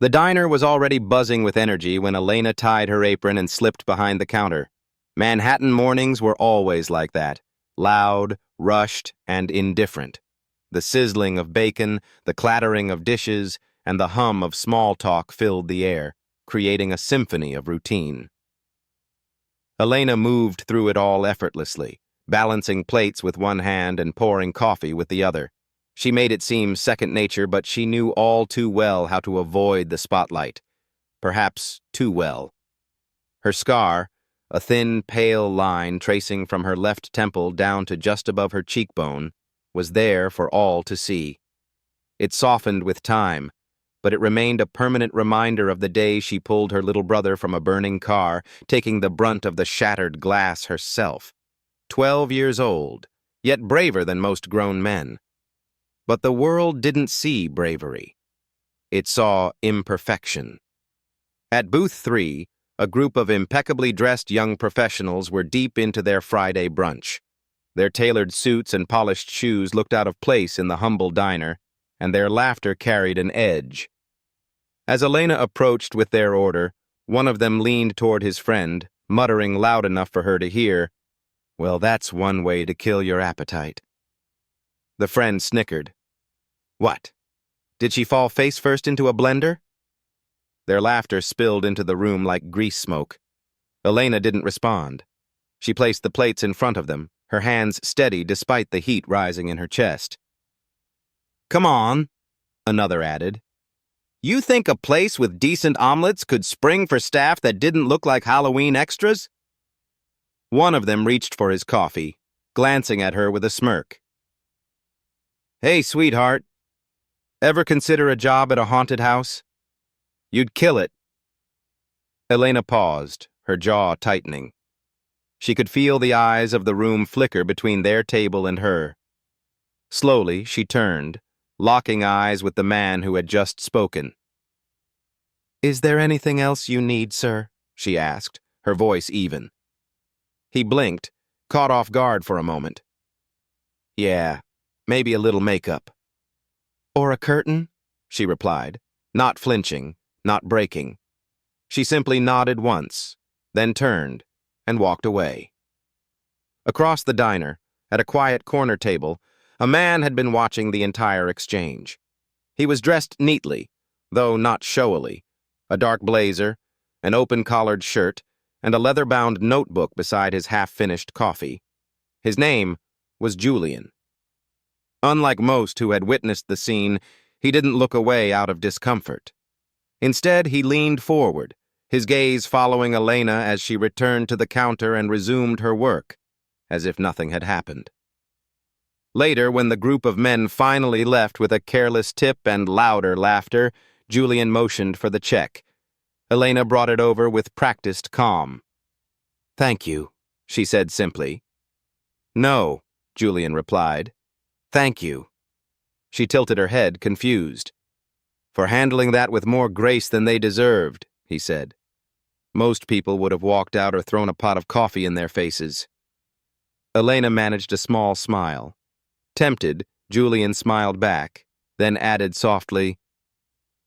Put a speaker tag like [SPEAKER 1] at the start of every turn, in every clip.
[SPEAKER 1] The diner was already buzzing with energy when Elena tied her apron and slipped behind the counter. Manhattan mornings were always like that, loud, rushed, and indifferent. The sizzling of bacon, the clattering of dishes, and the hum of small talk filled the air, creating a symphony of routine. Elena moved through it all effortlessly, balancing plates with one hand and pouring coffee with the other. She made it seem second nature, but she knew all too well how to avoid the spotlight. Perhaps too well. Her scar, a thin, pale line tracing from her left temple down to just above her cheekbone, was there for all to see. It softened with time, but it remained a permanent reminder of the day she pulled her little brother from a burning car, taking the brunt of the shattered glass herself. 12 years old, yet braver than most grown men. But the world didn't see bravery. It saw imperfection. At booth 3, a group of impeccably dressed young professionals were deep into their Friday brunch. Their tailored suits and polished shoes looked out of place in the humble diner, and their laughter carried an edge. As Elena approached with their order, one of them leaned toward his friend, muttering loud enough for her to hear, "Well, that's one way to kill your appetite." The friend snickered. What? Did she fall face first into a blender? Their laughter spilled into the room like grease smoke. Elena didn't respond. She placed the plates in front of them, her hands steady despite the heat rising in her chest. "Come on," another added. "You think a place with decent omelets could spring for staff that didn't look like Halloween extras?" One of them reached for his coffee, glancing at her with a smirk. "Hey, sweetheart. Ever consider a job at a haunted house? You'd kill it." Elena paused, her jaw tightening. She could feel the eyes of the room flicker between their table and her. Slowly, she turned, locking eyes with the man who had just spoken. "Is there anything else you need, sir?" she asked, her voice even. He blinked, caught off guard for a moment. "Yeah, maybe a little makeup." "Or a curtain?" she replied, not flinching, not breaking. She simply nodded once, then turned and walked away. Across the diner, at a quiet corner table, a man had been watching the entire exchange. He was dressed neatly, though not showily, a dark blazer, an open-collared shirt, and a leather-bound notebook beside his half-finished coffee. His name was Julian. Unlike most who had witnessed the scene, he didn't look away out of discomfort. Instead, he leaned forward, his gaze following Elena as she returned to the counter and resumed her work, as if nothing had happened. Later, when the group of men finally left with a careless tip and louder laughter, Julian motioned for the check. Elena brought it over with practiced calm. "Thank you," she said simply. "No," Julian replied. "Thank you." She tilted her head, confused. "For handling that with more grace than they deserved," he said. Most people would have walked out or thrown a pot of coffee in their faces. Elena managed a small smile. Tempted, Julian smiled back, then added softly,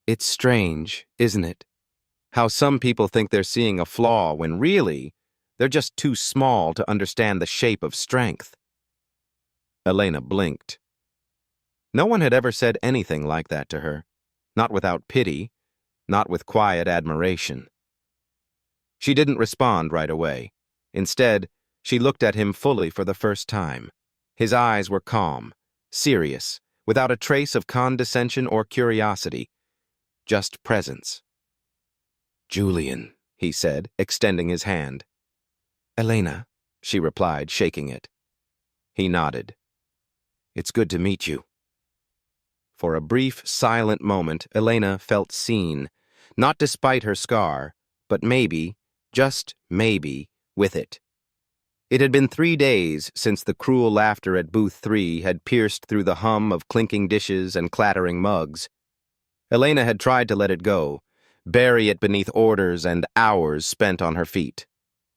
[SPEAKER 1] "It's strange, isn't it? How some people think they're seeing a flaw when really, they're just too small to understand the shape of strength." Elena blinked. No one had ever said anything like that to her, not without pity, not with quiet admiration. She didn't respond right away. Instead, she looked at him fully for the first time. His eyes were calm, serious, without a trace of condescension or curiosity, just presence. "Julian," he said, extending his hand. "Elena," she replied, shaking it. He nodded. "It's good to meet you." For a brief, silent moment, Elena felt seen, not despite her scar, but maybe, just maybe, with it. It had been 3 days since the cruel laughter at booth 3 had pierced through the hum of clinking dishes and clattering mugs. Elena had tried to let it go, bury it beneath orders and hours spent on her feet.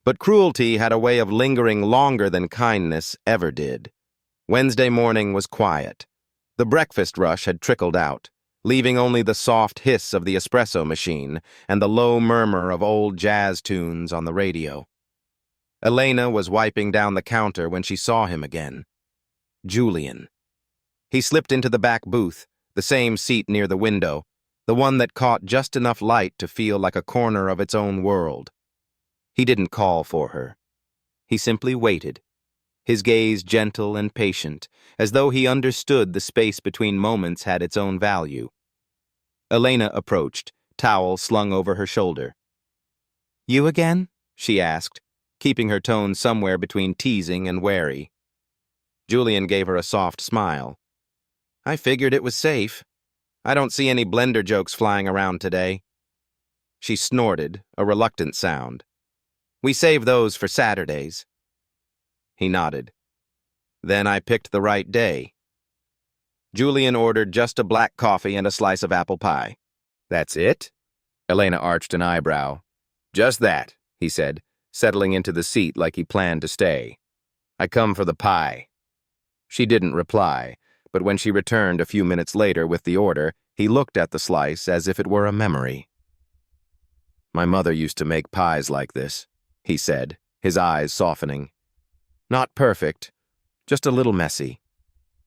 [SPEAKER 1] But cruelty had a way of lingering longer than kindness ever did. Wednesday morning was quiet. The breakfast rush had trickled out. leaving only the soft hiss of the espresso machine and the low murmur of old jazz tunes on the radio. Elena was wiping down the counter when she saw him again. Julian. He slipped into the back booth, the same seat near the window, the one that caught just enough light to feel like a corner of its own world. He didn't call for her. He simply waited, his gaze gentle and patient, as though he understood the space between moments had its own value. Elena approached, towel slung over her shoulder. "You again?" she asked, keeping her tone somewhere between teasing and wary. Julian gave her a soft smile. "I figured it was safe. I don't see any blender jokes flying around today." She snorted, a reluctant sound. "We save those for Saturdays." He nodded. "Then I picked the right day." Julian ordered just a black coffee and a slice of apple pie. "That's it?" Elena arched an eyebrow. "Just that," he said, settling into the seat like he planned to stay. "I come for the pie." She didn't reply, but when she returned a few minutes later with the order, he looked at the slice as if it were a memory. "My mother used to make pies like this," he said, his eyes softening. "Not perfect, just a little messy.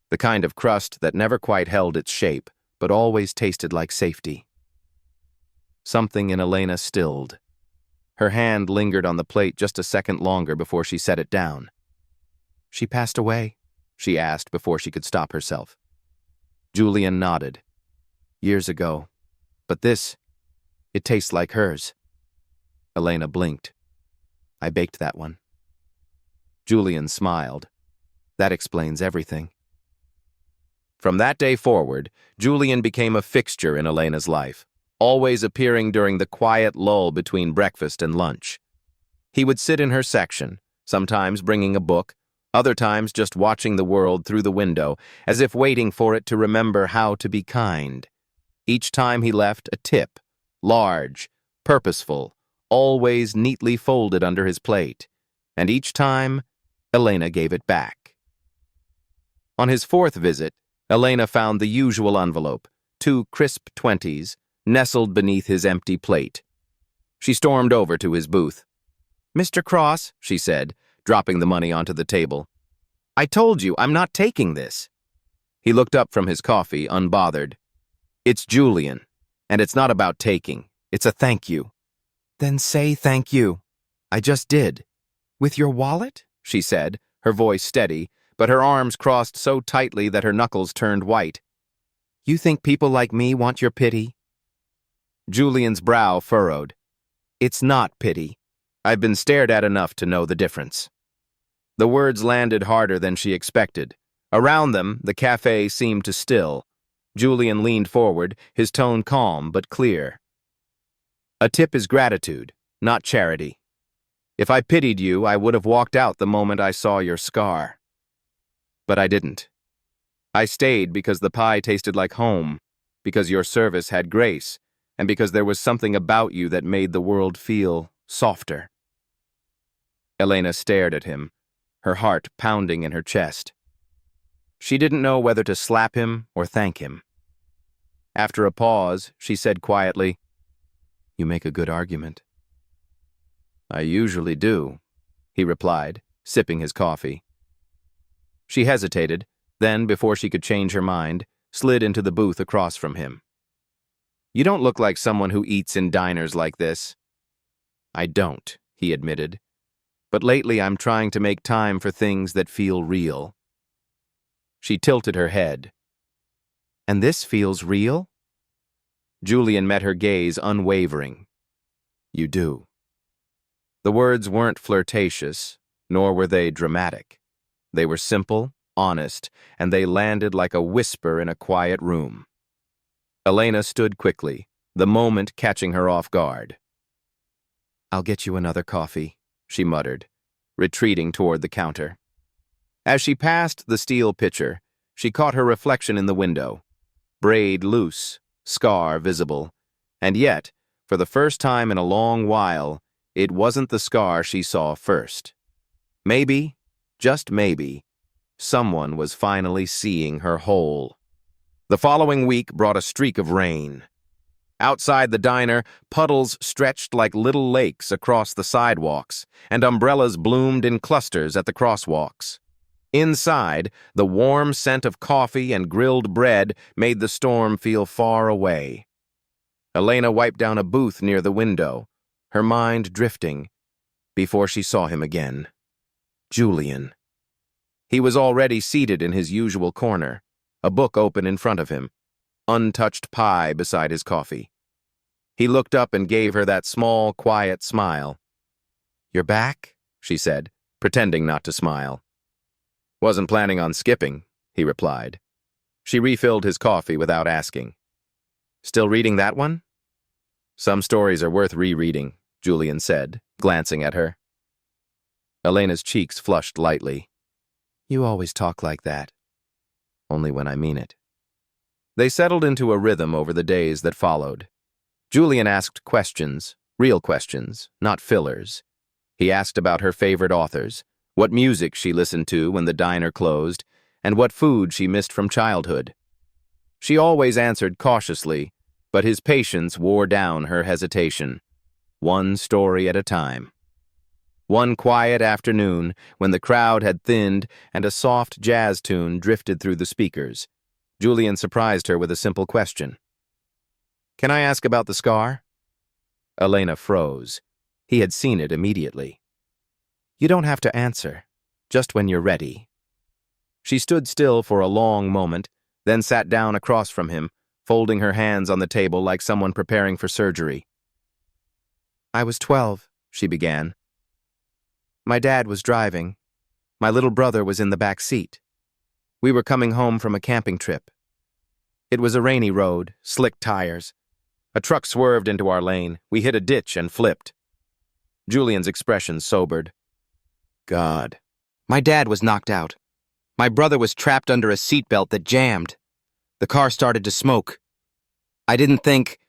[SPEAKER 1] The kind of crust that never quite held its shape, but always tasted like safety." Something in Elena stilled. Her hand lingered on the plate just a second longer before she set it down. "She passed away?" she asked before she could stop herself. Julian nodded. "Years ago. But it tastes like hers." Elena blinked. "I baked that one." Julian smiled. "That explains everything." From that day forward, Julian became a fixture in Elena's life, always appearing during the quiet lull between breakfast and lunch. He would sit in her section, sometimes bringing a book, other times just watching the world through the window, as if waiting for it to remember how to be kind. Each time he left a tip, large, purposeful, always neatly folded under his plate, and each time, Elena gave it back. On his fourth visit, Elena found the usual envelope, 2 crisp 20s, nestled beneath his empty plate. She stormed over to his booth. "Mr. Cross," she said, dropping the money onto the table. "I told you, I'm not taking this." He looked up from his coffee, unbothered. "It's Julian, and it's not about taking. It's a thank you." "Then say thank you." "I just did." "With your wallet?" she said, her voice steady, but her arms crossed so tightly that her knuckles turned white. "You think people like me want your pity?" Julian's brow furrowed. "It's not pity. I've been stared at enough to know the difference." The words landed harder than she expected. Around them, the cafe seemed to still. Julian leaned forward, his tone calm but clear. "A tip is gratitude, not charity. If I pitied you, I would have walked out the moment I saw your scar. But I didn't. I stayed because the pie tasted like home, because your service had grace, and because there was something about you that made the world feel softer." Elena stared at him, her heart pounding in her chest. She didn't know whether to slap him or thank him. After a pause, she said quietly, "You make a good argument." "I usually do," he replied, sipping his coffee. She hesitated, then, before she could change her mind, slid into the booth across from him. "You don't look like someone who eats in diners like this." "I don't," he admitted. "But lately I'm trying to make time for things that feel real." She tilted her head. "And this feels real?" Julian met her gaze unwavering. "You do." The words weren't flirtatious, nor were they dramatic. They were simple, honest, and they landed like a whisper in a quiet room. Elena stood quickly, the moment catching her off guard. "I'll get you another coffee," she muttered, retreating toward the counter. As she passed the steel pitcher, she caught her reflection in the window, braid loose, scar visible, and yet, for the first time in a long while, it wasn't the scar she saw first. Maybe, just maybe, someone was finally seeing her whole. The following week brought a streak of rain. Outside the diner, puddles stretched like little lakes across the sidewalks, and umbrellas bloomed in clusters at the crosswalks. Inside, the warm scent of coffee and grilled bread made the storm feel far away. Elena wiped down a booth near the window, her mind drifting, before she saw him again. Julian. He was already seated in his usual corner, a book open in front of him, untouched pie beside his coffee. He looked up and gave her that small, quiet smile. "You're back?" she said, pretending not to smile. "Wasn't planning on skipping," he replied. She refilled his coffee without asking. "Still reading that one?" "Some stories are worth rereading," Julian said, glancing at her. Elena's cheeks flushed lightly. "You always talk like that." "Only when I mean it." They settled into a rhythm over the days that followed. Julian asked questions, real questions, not fillers. He asked about her favorite authors, what music she listened to when the diner closed, and what food she missed from childhood. She always answered cautiously, but his patience wore down her hesitation. One story at a time. One quiet afternoon, when the crowd had thinned and a soft jazz tune drifted through the speakers, Julian surprised her with a simple question. "Can I ask about the scar?" Elena froze. He had seen it immediately. "You don't have to answer, just when you're ready." She stood still for a long moment, then sat down across from him, folding her hands on the table like someone preparing for surgery. "I was 12, she began. My dad was driving. My little brother was in the back seat. We were coming home from a camping trip. It was a rainy road, slick tires. A truck swerved into our lane. We hit a ditch and flipped." Julian's expression sobered. "God." "My dad was knocked out. My brother was trapped under a seatbelt that jammed. The car started to smoke. I didn't think.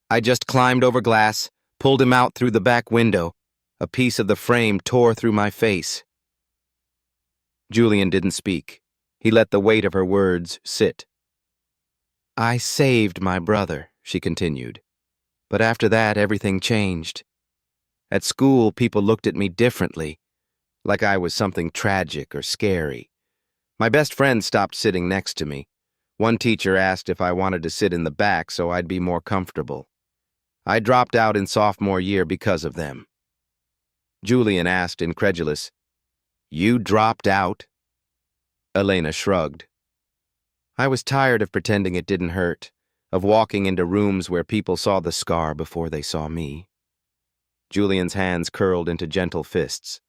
[SPEAKER 1] I just climbed over glass, pulled him out through the back window. A piece of the frame tore through my face." Julian didn't speak. He let the weight of her words sit. "I saved my brother," she continued. "But after that, everything changed. At school, people looked at me differently, like I was something tragic or scary. My best friend stopped sitting next to me. One teacher asked if I wanted to sit in the back so I'd be more comfortable. I dropped out in sophomore year because of them." Julian asked, incredulous, "You dropped out?" Elena shrugged. "I was tired of pretending it didn't hurt, of walking into rooms where people saw the scar before they saw me." Julian's hands curled into gentle fists.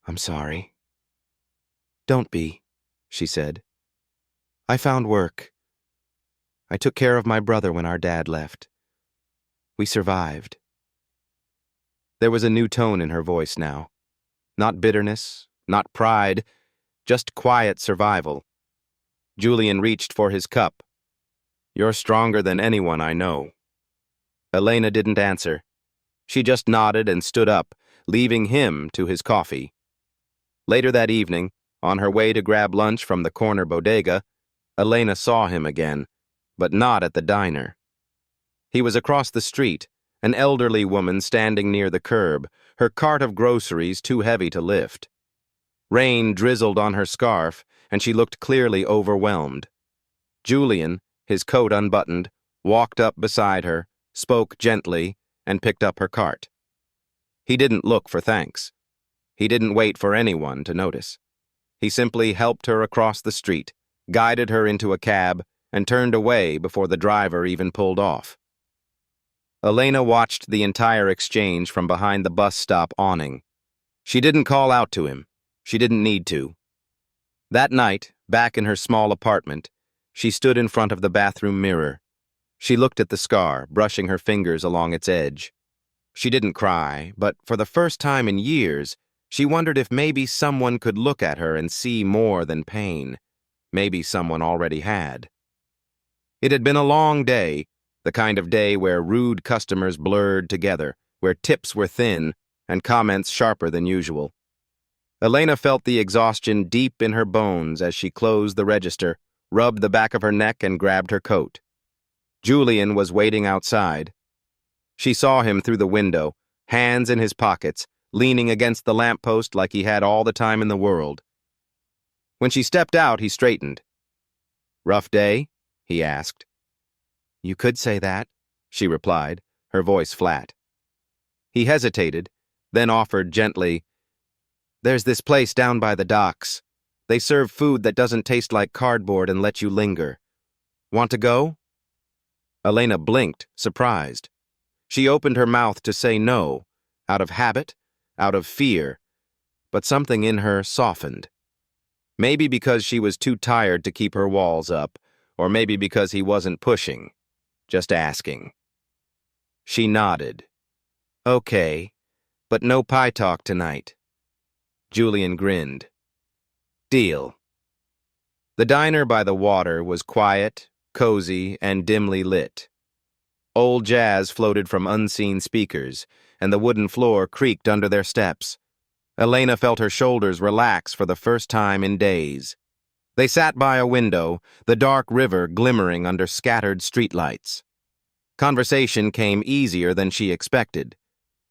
[SPEAKER 1] "I'm sorry." "Don't be," she said. "I found work. I took care of my brother when our dad left. We survived." There was a new tone in her voice now. Not bitterness, not pride, just quiet survival. Julian reached for his cup. "You're stronger than anyone I know." Elena didn't answer. She just nodded and stood up, leaving him to his coffee. Later that evening, on her way to grab lunch from the corner bodega, Elena saw him again, but not at the diner. He was across the street, an elderly woman standing near the curb, her cart of groceries too heavy to lift. Rain drizzled on her scarf, and she looked clearly overwhelmed. Julian, his coat unbuttoned, walked up beside her, spoke gently, and picked up her cart. He didn't look for thanks. He didn't wait for anyone to notice. He simply helped her across the street, guided her into a cab, and turned away before the driver even pulled off. Elena watched the entire exchange from behind the bus stop awning. She didn't call out to him. She didn't need to. That night, back in her small apartment, she stood in front of the bathroom mirror. She looked at the scar, brushing her fingers along its edge. She didn't cry, but for the first time in years, she wondered if maybe someone could look at her and see more than pain. Maybe someone already had. It had been a long day, the kind of day where rude customers blurred together, where tips were thin and comments sharper than usual. Elena felt the exhaustion deep in her bones as she closed the register, rubbed the back of her neck, and grabbed her coat. Julian was waiting outside. She saw him through the window, hands in his pockets, leaning against the lamppost like he had all the time in the world. When she stepped out, he straightened. "Rough day?" he asked. "You could say that," she replied, her voice flat. He hesitated, then offered gently, "There's this place down by the docks. They serve food that doesn't taste like cardboard and let you linger. Want to go?" Elena blinked, surprised. She opened her mouth to say no, out of habit, out of fear, but something in her softened. Maybe because she was too tired to keep her walls up, or maybe because he wasn't pushing, just asking. She nodded. "Okay, but no pie talk tonight." Julian grinned. "Deal." The diner by the water was quiet, cozy, and dimly lit. Old jazz floated from unseen speakers, and the wooden floor creaked under their steps. Elena felt her shoulders relax for the first time in days. They sat by a window, the dark river glimmering under scattered streetlights. Conversation came easier than she expected.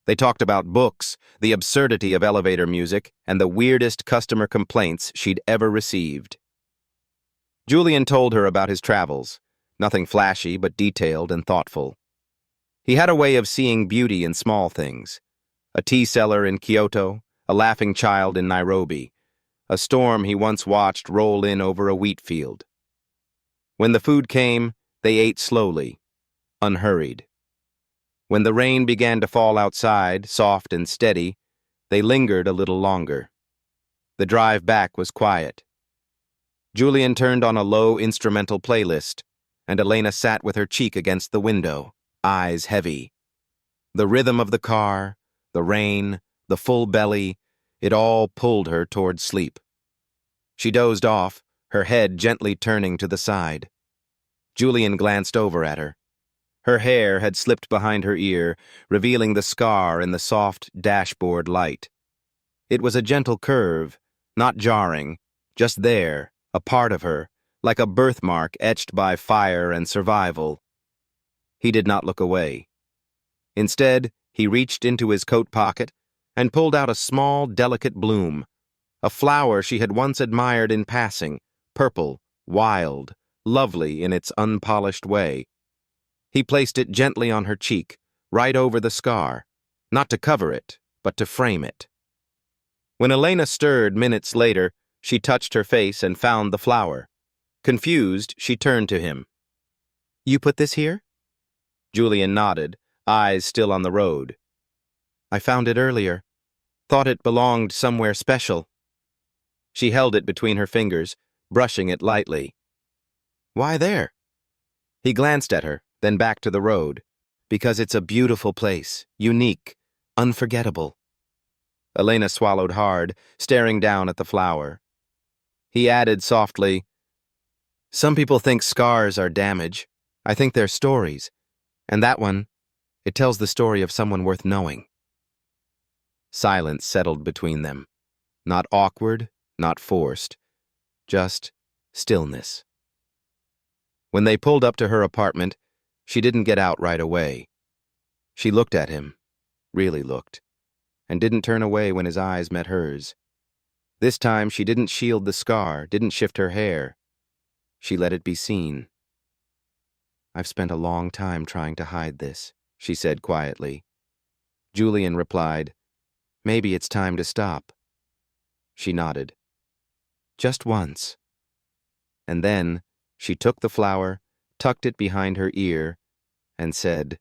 [SPEAKER 1] They talked about books, the absurdity of elevator music, and the weirdest customer complaints she'd ever received. Julian told her about his travels, nothing flashy but detailed and thoughtful. He had a way of seeing beauty in small things. A tea cellar in Kyoto, a laughing child in Nairobi, a storm he once watched roll in over a wheat field. When the food came, they ate slowly, unhurried. When the rain began to fall outside, soft and steady, they lingered a little longer. The drive back was quiet. Julian turned on a low instrumental playlist, and Elena sat with her cheek against the window, eyes heavy. The rhythm of the car, the rain, the full belly, it all pulled her toward sleep. She dozed off, her head gently turning to the side. Julian glanced over at her. Her hair had slipped behind her ear, revealing the scar in the soft dashboard light. It was a gentle curve, not jarring, just there, a part of her, like a birthmark etched by fire and survival. He did not look away. Instead, he reached into his coat pocket and pulled out a small, delicate bloom, a flower she had once admired in passing, purple, wild, lovely in its unpolished way. He placed it gently on her cheek, right over the scar, not to cover it, but to frame it. When Elena stirred minutes later, she touched her face and found the flower. Confused, she turned to him. "You put this here?" Julian nodded, eyes still on the road. "I found it earlier. Thought it belonged somewhere special." She held it between her fingers, brushing it lightly. "Why there?" He glanced at her, then back to the road. "Because it's a beautiful place, unique, unforgettable." Elena swallowed hard, staring down at the flower. He added softly, "Some people think scars are damage. I think they're stories. And that one, it tells the story of someone worth knowing." Silence settled between them. Not awkward, not forced. Just stillness. When they pulled up to her apartment, she didn't get out right away. She looked at him, really looked, and didn't turn away when his eyes met hers. This time she didn't shield the scar, didn't shift her hair. She let it be seen. "I've spent a long time trying to hide this," she said quietly. Julian replied, "Maybe it's time to stop." She nodded. "Just once." And then she took the flower, tucked it behind her ear, and said,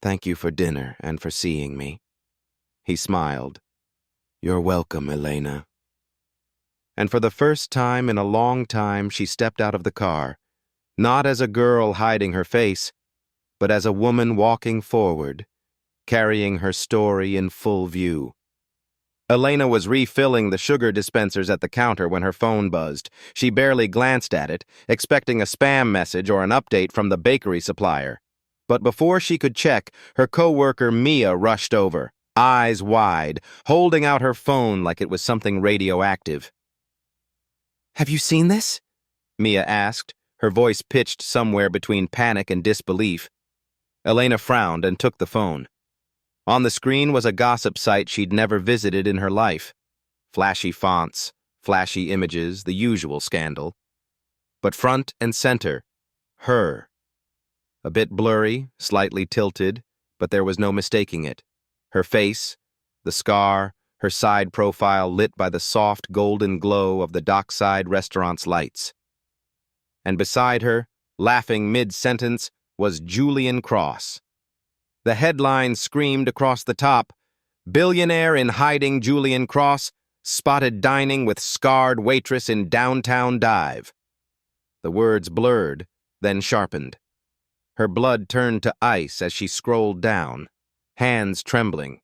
[SPEAKER 1] "Thank you for dinner and for seeing me." He smiled. "You're welcome, Elena." And for the first time in a long time, she stepped out of the car, not as a girl hiding her face, but as a woman walking forward, carrying her story in full view. Elena was refilling the sugar dispensers at the counter when her phone buzzed. She barely glanced at it, expecting a spam message or an update from the bakery supplier. But before she could check, her coworker Mia rushed over, eyes wide, holding out her phone like it was something radioactive. "Have you seen this?" Mia asked, her voice pitched somewhere between panic and disbelief. Elena frowned and took the phone. On the screen was a gossip site she'd never visited in her life. Flashy fonts, flashy images, the usual scandal. But front and center, her. A bit blurry, slightly tilted, but there was no mistaking it. Her face, the scar, her side profile lit by the soft golden glow of the dockside restaurant's lights. And beside her, laughing mid-sentence, was Julian Cross. The headline screamed across the top, "Billionaire in hiding Julian Cross, spotted dining with scarred waitress in downtown dive." The words blurred, then sharpened. Her blood turned to ice as she scrolled down, hands trembling.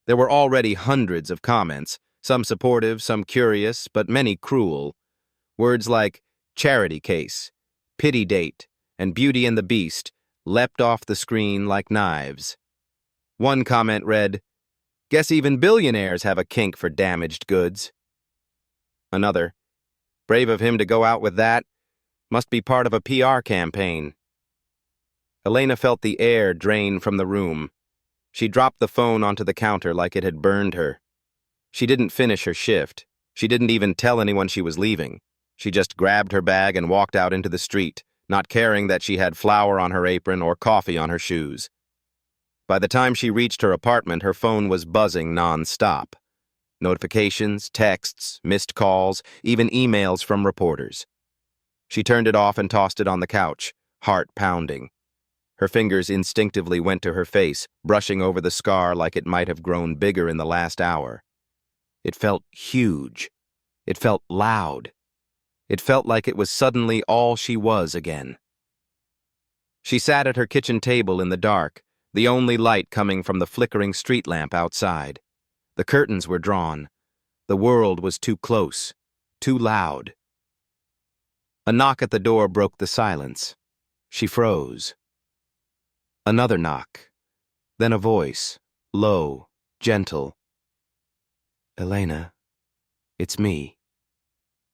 [SPEAKER 1] There were already hundreds of comments, some supportive, some curious, but many cruel. Words like charity case, pity date, and Beauty and the Beast leapt off the screen like knives. One comment read, "Guess even billionaires have a kink for damaged goods." Another, "Brave of him to go out with that. Must be part of a PR campaign." Elena felt the air drain from the room. She dropped the phone onto the counter like it had burned her. She didn't finish her shift. She didn't even tell anyone she was leaving. She just grabbed her bag and walked out into the street, not caring that she had flour on her apron or coffee on her shoes. By the time she reached her apartment, her phone was buzzing non-stop. Notifications, texts, missed calls, even emails from reporters. She turned it off and tossed it on the couch, heart pounding. Her fingers instinctively went to her face, brushing over the scar like it might have grown bigger in the last hour. It felt huge. It felt loud. It felt like it was suddenly all she was again. She sat at her kitchen table in the dark, the only light coming from the flickering street lamp outside. The curtains were drawn. The world was too close, too loud. A knock at the door broke the silence. She froze. Another knock. Then a voice, low, gentle. "Elena, it's me."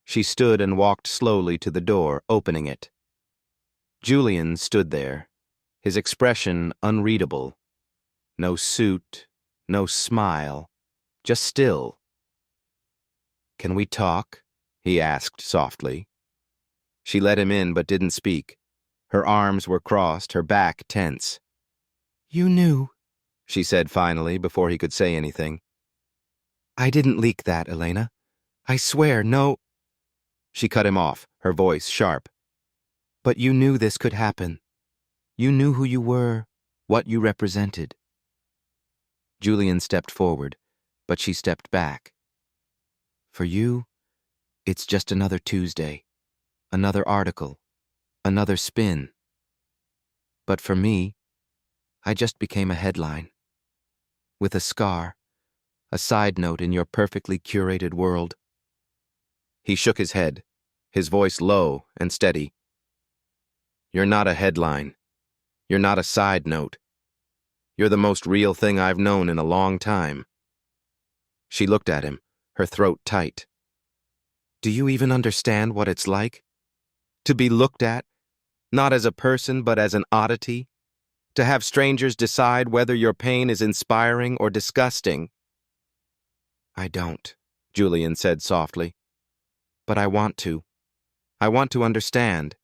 [SPEAKER 1] She stood and walked slowly to the door, opening it. Julian stood there, his expression unreadable. No suit, no smile, just still. "Can we talk?" he asked softly. She let him in but didn't speak. Her arms were crossed, her back tense. "You knew," she said finally, before he could say anything. "I didn't leak that, Elena. I swear, no." She cut him off, her voice sharp. "But you knew this could happen. You knew who you were, what you represented." Julian stepped forward, but she stepped back. "For you, it's just another Tuesday, another article, another spin. But for me, I just became a headline. With a scar, a side note in your perfectly curated world." He shook his head, his voice low and steady. "You're not a headline. You're not a side note. You're the most real thing I've known in a long time." She looked at him, her throat tight. "Do you even understand what it's like? To be looked at, not as a person but as an oddity? To have strangers decide whether your pain is inspiring or disgusting?" "I don't," Julian said softly. "But I want to. I want to understand.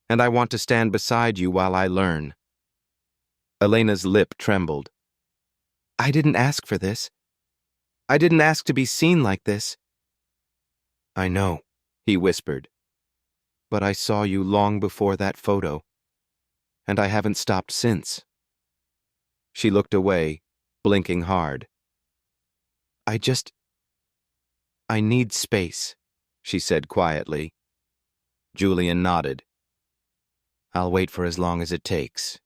[SPEAKER 1] And I want to stand beside you while I learn." Elena's lip trembled. "I didn't ask for this. I didn't ask to be seen like this." "I know," he whispered. "But I saw you long before that photo. And I haven't stopped since." She looked away, blinking hard. I need space," she said quietly. Julian nodded. "I'll wait for as long as it takes."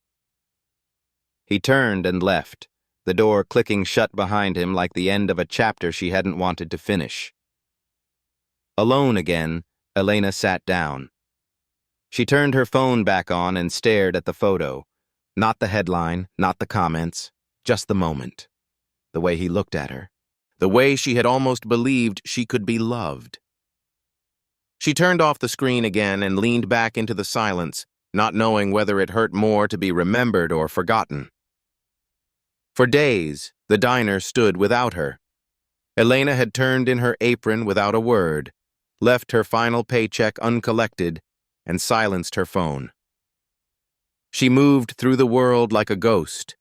[SPEAKER 1] He turned and left, the door clicking shut behind him like the end of a chapter she hadn't wanted to finish. Alone again, Elena sat down. She turned her phone back on and stared at the photo. Not the headline, not the comments, just the moment. The way he looked at her. The way she had almost believed she could be loved. She turned off the screen again and leaned back into the silence, not knowing whether it hurt more to be remembered or forgotten. For days, the diner stood without her. Elena had turned in her apron without a word, left her final paycheck uncollected, and silenced her phone. She moved through the world like a ghost,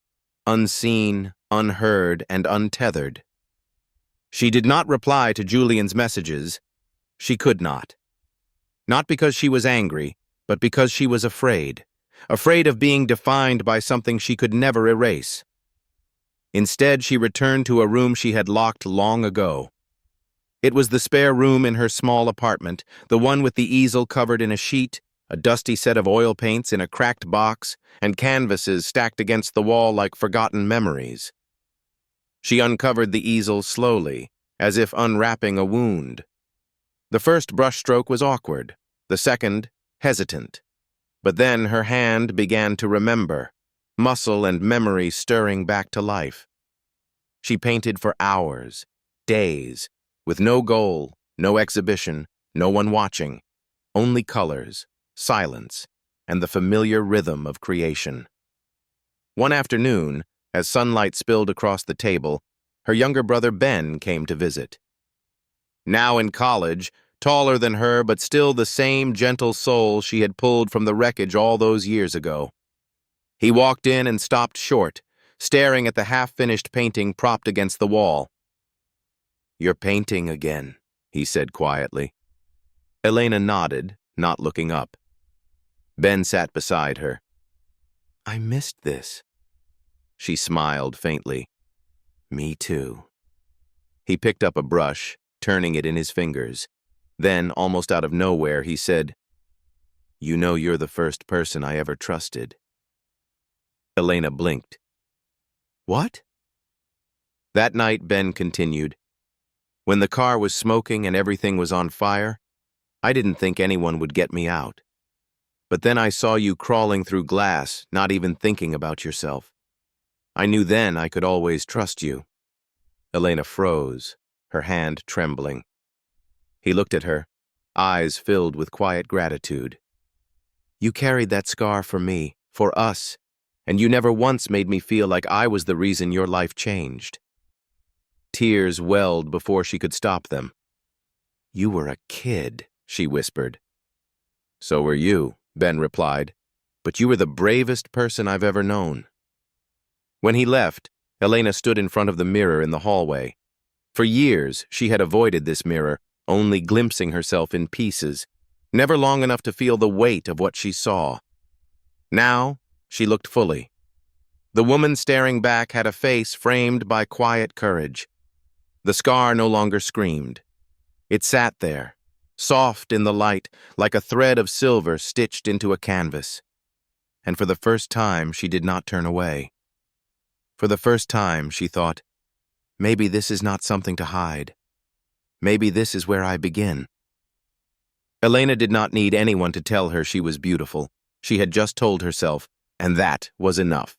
[SPEAKER 1] unseen, unheard, and untethered. She did not reply to Julian's messages. She could not. Not because she was angry, but because she was afraid of being defined by something she could never erase. Instead, she returned to a room she had locked long ago. It was the spare room in her small apartment, the one with the easel covered in a sheet, a dusty set of oil paints in a cracked box, and canvases stacked against the wall like forgotten memories. She uncovered the easel slowly, as if unwrapping a wound. The first brushstroke was awkward, the second, hesitant. But then her hand began to remember, muscle and memory stirring back to life. She painted for hours, days, with no goal, no exhibition, no one watching, only colors, silence, and the familiar rhythm of creation. One afternoon, as sunlight spilled across the table, her younger brother Ben came to visit. Now in college, taller than her but still the same gentle soul she had pulled from the wreckage all those years ago. He walked in and stopped short, staring at the half-finished painting propped against the wall. "You're painting again," he said quietly. Elena nodded, not looking up. Ben sat beside her. "I missed this." She smiled faintly. "Me too." He picked up a brush, turning it in his fingers. Then, almost out of nowhere, he said, "You know you're the first person I ever trusted." Elena blinked. "What?" That night, Ben continued, "When the car was smoking and everything was on fire, I didn't think anyone would get me out. But then I saw you crawling through glass, not even thinking about yourself. I knew then I could always trust you." Elena froze, her hand trembling. He looked at her, eyes filled with quiet gratitude. "You carried that scar for me, for us, and you never once made me feel like I was the reason your life changed." Tears welled before she could stop them. "You were a kid," she whispered. "So were you," Ben replied, "but you were the bravest person I've ever known." When he left, Elena stood in front of the mirror in the hallway. For years, she had avoided this mirror, only glimpsing herself in pieces, never long enough to feel the weight of what she saw. Now, she looked fully. The woman staring back had a face framed by quiet courage. The scar no longer screamed. It sat there, soft in the light, like a thread of silver stitched into a canvas. And for the first time, she did not turn away. For the first time, she thought, maybe this is not something to hide. Maybe this is where I begin. Elena did not need anyone to tell her she was beautiful. She had just told herself, and that was enough.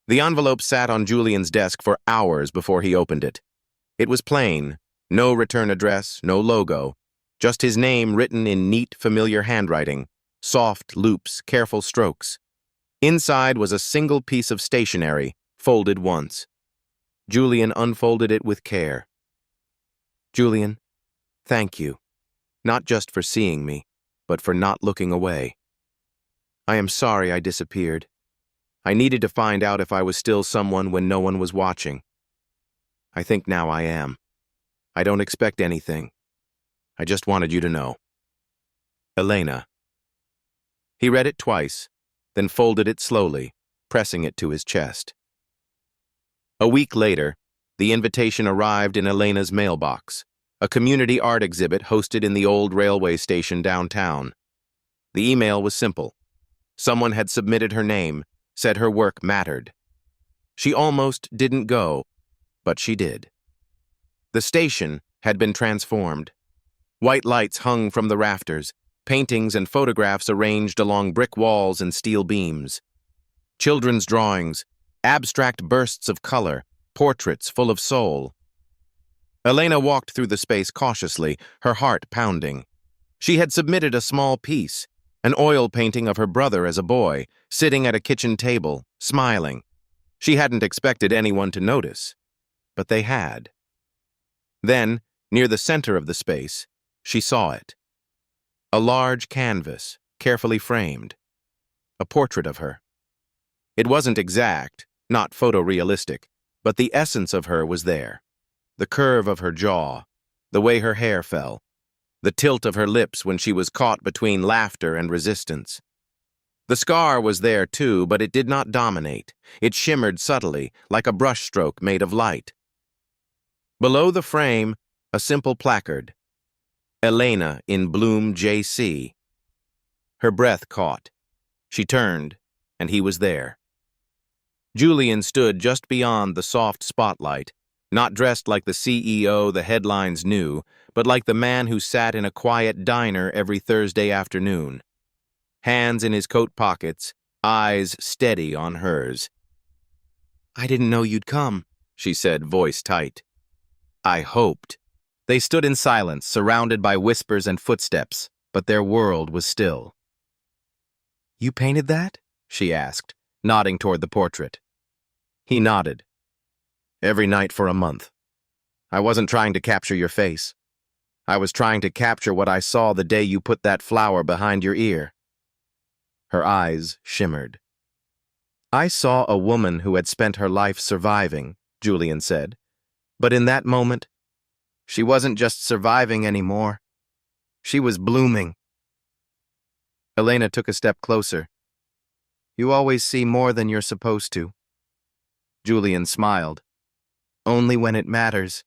[SPEAKER 1] The envelope sat on Julian's desk for hours before he opened it. It was plain, no return address, no logo, just his name written in neat, familiar handwriting, soft loops, careful strokes. Inside was a single piece of stationery, folded once. Julian unfolded it with care. "Julian, thank you, not just for seeing me, but for not looking away. I am sorry I disappeared. I needed to find out if I was still someone when no one was watching. I think now I am. I don't expect anything. I just wanted you to know. Elena." He read it twice, then folded it slowly, pressing it to his chest. A week later, the invitation arrived in Elena's mailbox, a community art exhibit hosted in the old railway station downtown. The email was simple. Someone had submitted her name, said her work mattered. She almost didn't go, but she did. The station had been transformed. White lights hung from the rafters, paintings and photographs arranged along brick walls and steel beams. Children's drawings, abstract bursts of color, portraits full of soul. Elena walked through the space cautiously, her heart pounding. She had submitted a small piece, an oil painting of her brother as a boy, sitting at a kitchen table, smiling. She hadn't expected anyone to notice, but they had. Then, near the center of the space, she saw it. A large canvas, carefully framed. A portrait of her. It wasn't exact, not photorealistic, but the essence of her was there. The curve of her jaw, the way her hair fell, the tilt of her lips when she was caught between laughter and resistance. The scar was there too, but it did not dominate. It shimmered subtly, like a brushstroke made of light. Below the frame, a simple placard. Elena in Bloom J.C. Her breath caught. She turned, and he was there. Julian stood just beyond the soft spotlight, not dressed like the CEO the headlines knew, but like the man who sat in a quiet diner every Thursday afternoon. Hands in his coat pockets, eyes steady on hers. "I didn't know you'd come," she said, voice tight. "I hoped." They stood in silence, surrounded by whispers and footsteps, but their world was still. "You painted that?" she asked, nodding toward the portrait. He nodded. "Every night for a month. I wasn't trying to capture your face. I was trying to capture what I saw the day you put that flower behind your ear." Her eyes shimmered. "I saw a woman who had spent her life surviving," Julian said. "But in that moment, she wasn't just surviving anymore. She was blooming." Elena took a step closer. "You always see more than you're supposed to." Julian smiled. "Only when it matters."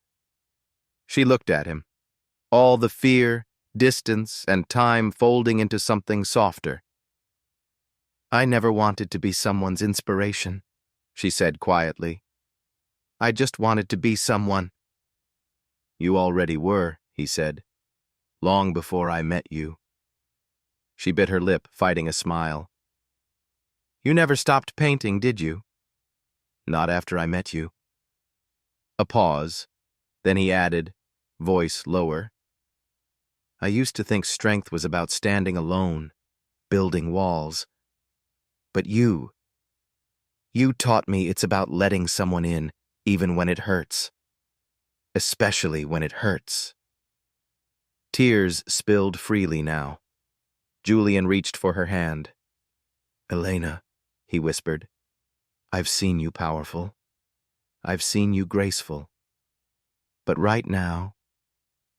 [SPEAKER 1] She looked at him. All the fear, distance, and time folding into something softer. "I never wanted to be someone's inspiration," she said quietly. "I just wanted to be someone." "You already were," he said. "Long before I met you." She bit her lip, fighting a smile. "You never stopped painting, did you?" "Not after I met you." A pause. Then he added, voice lower. "I used to think strength was about standing alone, building walls. But you taught me it's about letting someone in, even when it hurts. Especially when it hurts." Tears spilled freely now. Julian reached for her hand. "Elena," he whispered, "I've seen you powerful. I've seen you graceful. But right now,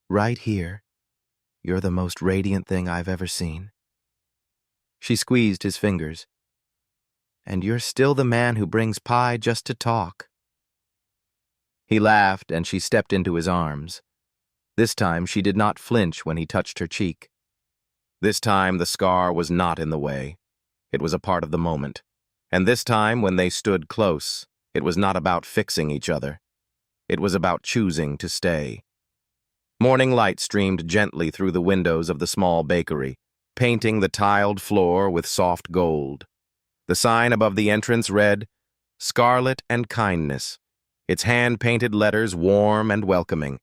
[SPEAKER 1] right here, you're the most radiant thing I've ever seen." She squeezed his fingers. "And you're still the man who brings pie just to talk." He laughed, and she stepped into his arms. This time she did not flinch when he touched her cheek. This time the scar was not in the way. It was a part of the moment. And this time, when they stood close, it was not about fixing each other. It was about choosing to stay. Morning light streamed gently through the windows of the small bakery, painting the tiled floor with soft gold. The sign above the entrance read, "Scarlet and Kindness," its hand-painted letters warm and welcoming.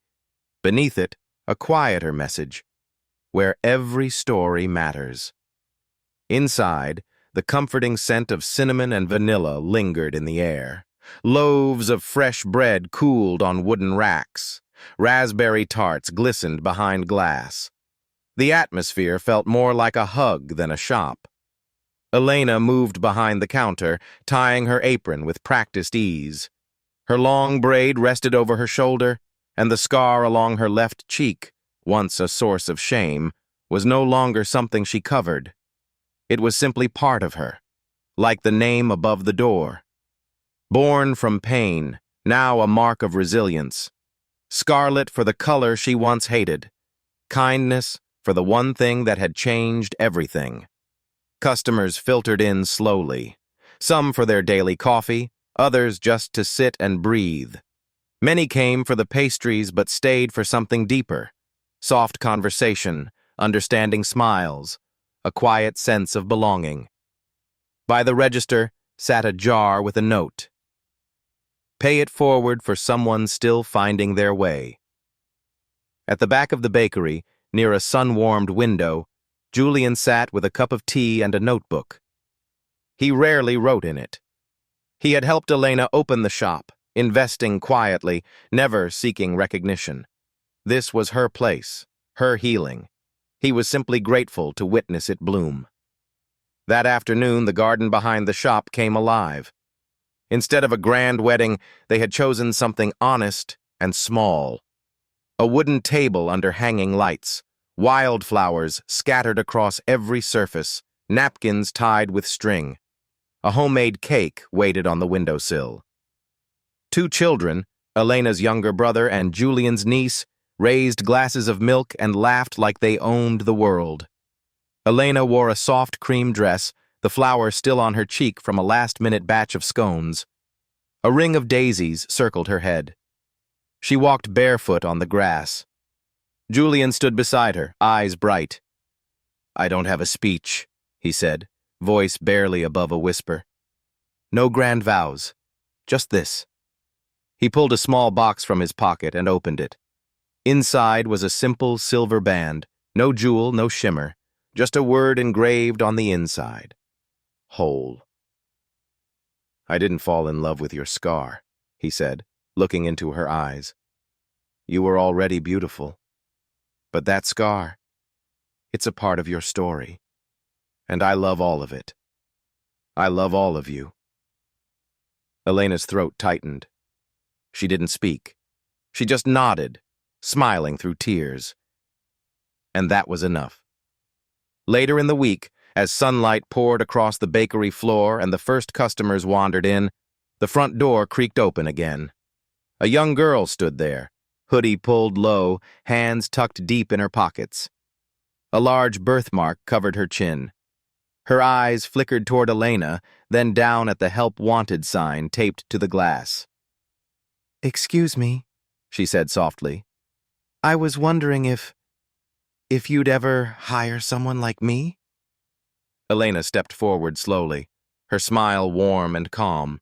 [SPEAKER 1] Beneath it, a quieter message, "Where every story matters." Inside, the comforting scent of cinnamon and vanilla lingered in the air. Loaves of fresh bread cooled on wooden racks. Raspberry tarts glistened behind glass. The atmosphere felt more like a hug than a shop. Elena moved behind the counter, tying her apron with practiced ease. Her long braid rested over her shoulder, and the scar along her left cheek, once a source of shame, was no longer something she covered. It was simply part of her, like the name above the door. Born from pain, now a mark of resilience. Scarlet for the color she once hated. Kindness for the one thing that had changed everything. Customers filtered in slowly, some for their daily coffee, others just to sit and breathe. Many came for the pastries but stayed for something deeper. Soft conversation, understanding smiles, a quiet sense of belonging. By the register sat a jar with a note. "Pay it forward for someone still finding their way." At the back of the bakery, near a sun-warmed window, Julian sat with a cup of tea and a notebook. He rarely wrote in it. He had helped Elena open the shop, investing quietly, never seeking recognition. This was her place, her healing. He was simply grateful to witness it bloom. That afternoon, the garden behind the shop came alive. Instead of a grand wedding, they had chosen something honest and small. A wooden table under hanging lights, wildflowers scattered across every surface, napkins tied with string. A homemade cake waited on the windowsill. Two children, Elena's younger brother and Julian's niece, raised glasses of milk and laughed like they owned the world. Elena wore a soft cream dress, the flower still on her cheek from a last-minute batch of scones. A ring of daisies circled her head. She walked barefoot on the grass. Julian stood beside her, eyes bright. "I don't have a speech," he said, voice barely above a whisper. "No grand vows, just this." He pulled a small box from his pocket and opened it. Inside was a simple silver band, no jewel, no shimmer, just a word engraved on the inside. Whole. "I didn't fall in love with your scar," he said, looking into her eyes. "You were already beautiful. But that scar, it's a part of your story. And I love all of it. I love all of you." Elena's throat tightened. She didn't speak. She just nodded, smiling through tears. And that was enough. Later in the week, as sunlight poured across the bakery floor and the first customers wandered in, the front door creaked open again. A young girl stood there, hoodie pulled low, hands tucked deep in her pockets. A large birthmark covered her chin. Her eyes flickered toward Elena, then down at the Help Wanted sign taped to the glass. "Excuse me," she said softly. "I was wondering if you'd ever hire someone like me?" Elena stepped forward slowly, her smile warm and calm.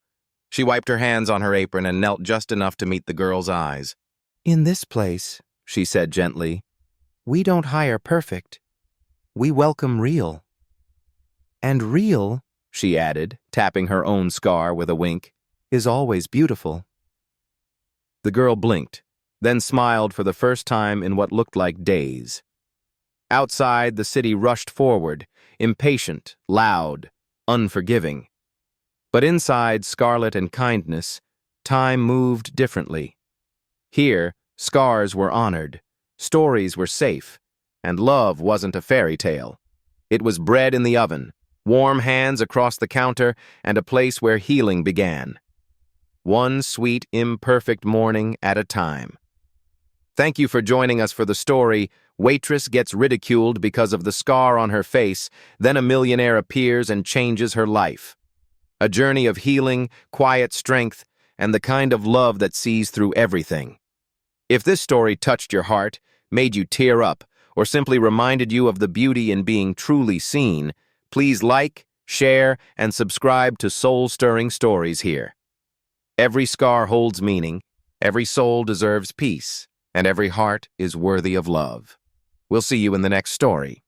[SPEAKER 1] She wiped her hands on her apron and knelt just enough to meet the girl's eyes. "In this place," she said gently, "we don't hire perfect. We welcome real. And real," she added, tapping her own scar with a wink, "is always beautiful." The girl blinked, then smiled for the first time in what looked like days. Outside, the city rushed forward, impatient, loud, unforgiving. But inside Scarlet and Kindness, time moved differently. Here, scars were honored, stories were safe, and love wasn't a fairy tale. It was bread in the oven, warm hands across the counter, and a place where healing began. One sweet, imperfect morning at a time. Thank you for joining us for the story, Waitress Gets Ridiculed Because of the Scar on Her Face, Then a Millionaire Appears and Changes Her Life. A journey of healing, quiet strength, and the kind of love that sees through everything. If this story touched your heart, made you tear up, or simply reminded you of the beauty in being truly seen, please like, share, and subscribe to soul-stirring stories here. Every scar holds meaning, every soul deserves peace, and every heart is worthy of love. We'll see you in the next story.